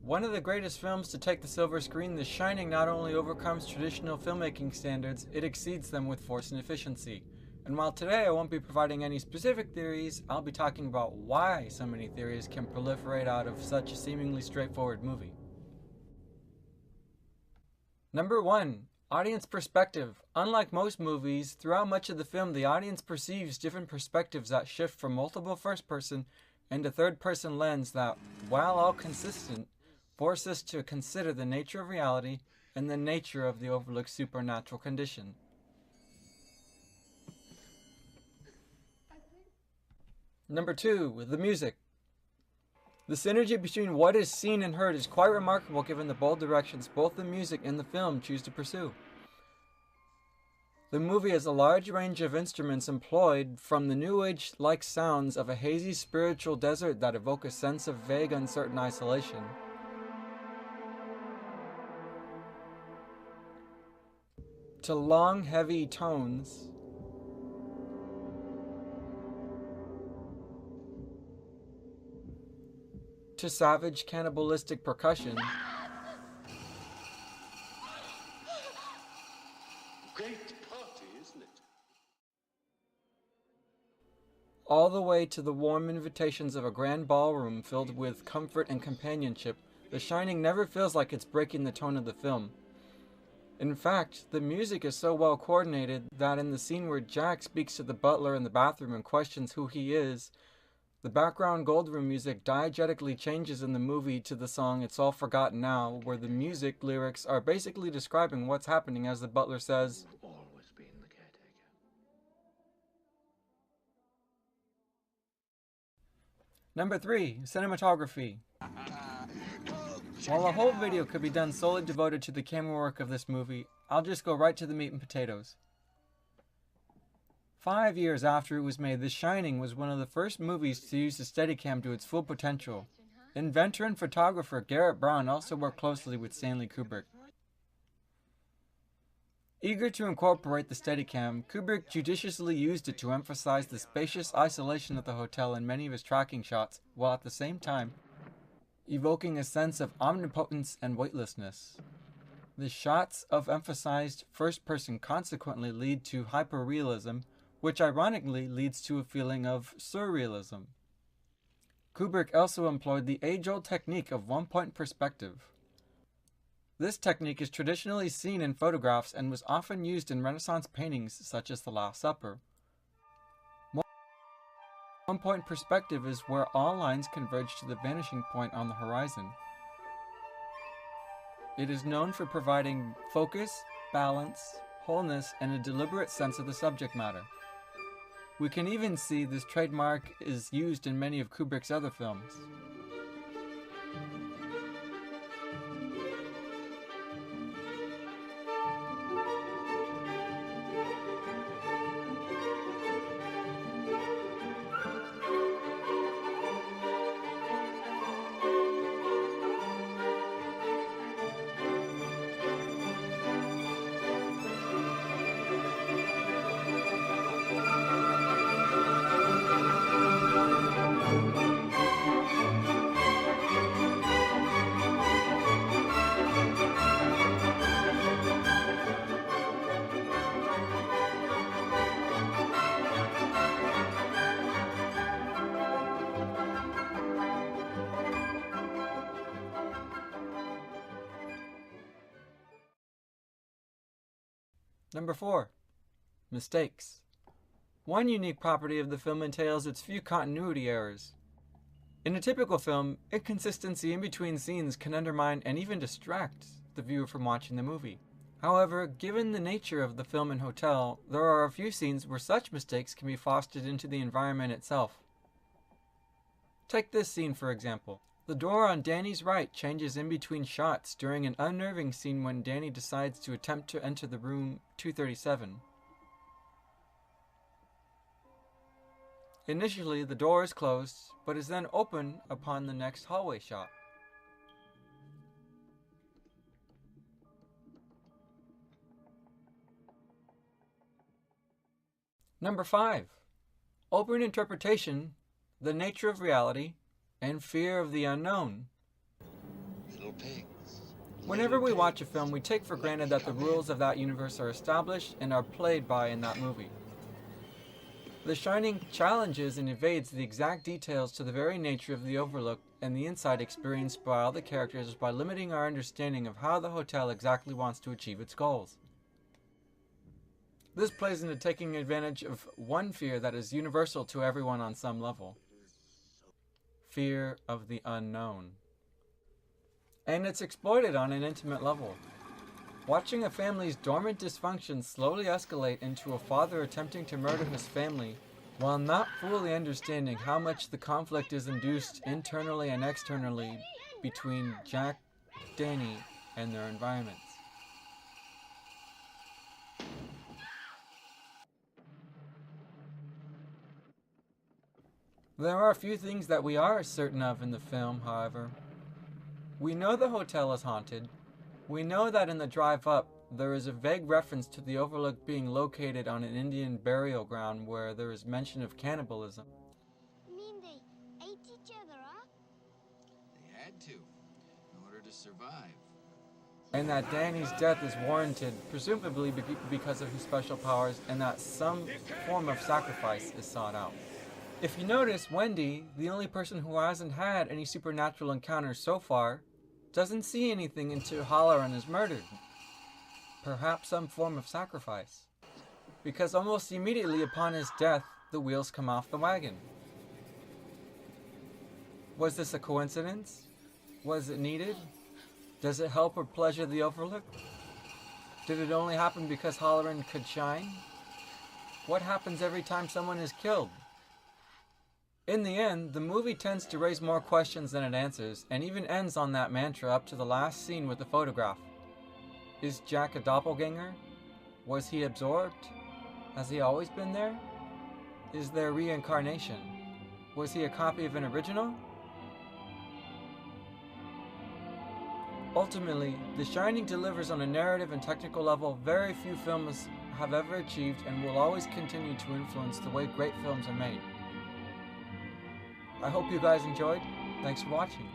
One of the greatest films to take the silver screen, The Shining not only overcomes traditional filmmaking standards, it exceeds them with force and efficiency. And while today I won't be providing any specific theories, I'll be talking about why so many theories can proliferate out of such a seemingly straightforward movie. Number 1. Audience perspective. Unlike most movies, throughout much of the film the audience perceives different perspectives that shift from multiple first-person and a third-person lens that, while all consistent, force us to consider the nature of reality and the nature of the overlooked supernatural condition. Number 2. The music. The synergy between what is seen and heard is quite remarkable given the bold directions both the music and the film choose to pursue. The movie has a large range of instruments employed, from the New Age-like sounds of a hazy spiritual desert that evoke a sense of vague, uncertain isolation, to long, heavy tones to savage, cannibalistic percussion, Great party, isn't it? all the way to the warm invitations of a grand ballroom filled with comfort and companionship. The Shining never feels like it's breaking the tone of the film. In fact, the music is so well coordinated that in the scene where Jack speaks to the butler in the bathroom and questions who he is, the background Goldroom music diegetically changes in the movie to the song It's All Forgotten Now, where the music lyrics are basically describing what's happening as the butler says, Always been the caretaker. Number 3. Cinematography. While a whole video could be done solely devoted to the camera work of this movie, I'll just go right to the meat and potatoes. 5 years after it was made, The Shining was one of the first movies to use the Steadicam to its full potential. Inventor and photographer Garrett Brown also worked closely with Stanley Kubrick. Eager to incorporate the Steadicam, Kubrick judiciously used it to emphasize the spacious isolation of the hotel in many of his tracking shots, while at the same time evoking a sense of omnipotence and weightlessness. The shots of emphasized first person consequently lead to hyperrealism, which ironically leads to a feeling of surrealism. Kubrick also employed the age-old technique of one-point perspective. This technique is traditionally seen in photographs and was often used in Renaissance paintings such as The Last Supper. One-point perspective is where all lines converge to the vanishing point on the horizon. It is known for providing focus, balance, wholeness, and a deliberate sense of the subject matter. We can even see this trademark is used in many of Kubrick's other films. Number 4. Mistakes. One unique property of the film entails its few continuity errors. In a typical film, inconsistency in between scenes can undermine and even distract the viewer from watching the movie. However, given the nature of the film and hotel, there are a few scenes where such mistakes can be fostered into the environment itself. Take this scene for example. The door on Danny's right changes in between shots during an unnerving scene when Danny decides to attempt to enter the room 237. Initially, the door is closed, but is then open upon the next hallway shot. Number 5. Open interpretation, the nature of reality, and fear of the unknown. pigs. Whenever we watch a film, we take for granted that the rules of that universe are established and are played by in that movie. The Shining challenges and evades the exact details to the very nature of the Overlook and the insight experienced by all the characters by limiting our understanding of how the hotel exactly wants to achieve its goals. This plays into taking advantage of one fear that is universal to everyone on some level. Fear of the unknown. And it's exploited on an intimate level. Watching a family's dormant dysfunction slowly escalate into a father attempting to murder his family while not fully understanding how much the conflict is induced internally and externally between Jack, Danny, and their environments. There are a few things that we are certain of in the film, however. We know the hotel is haunted. We know that in the drive up, there is a vague reference to the Overlook being located on an Indian burial ground where there is mention of cannibalism. You mean they ate each other up? They had to, in order to survive. And that Danny's death is warranted, presumably because of his special powers, and that some form of sacrifice is sought out. If you notice, Wendy, the only person who hasn't had any supernatural encounters so far, doesn't see anything until Halloran is murdered. Perhaps some form of sacrifice. Because almost immediately upon his death, the wheels come off the wagon. Was this a coincidence? Was it needed? Does it help or pleasure the Overlook? Did it only happen because Halloran could shine? What happens every time someone is killed? In the end, the movie tends to raise more questions than it answers, and even ends on that mantra up to the last scene with the photograph. Is Jack a doppelganger? Was he absorbed? Has he always been there? Is there reincarnation? Was he a copy of an original? Ultimately, The Shining delivers on a narrative and technical level very few films have ever achieved and will always continue to influence the way great films are made. I hope you guys enjoyed. Thanks for watching.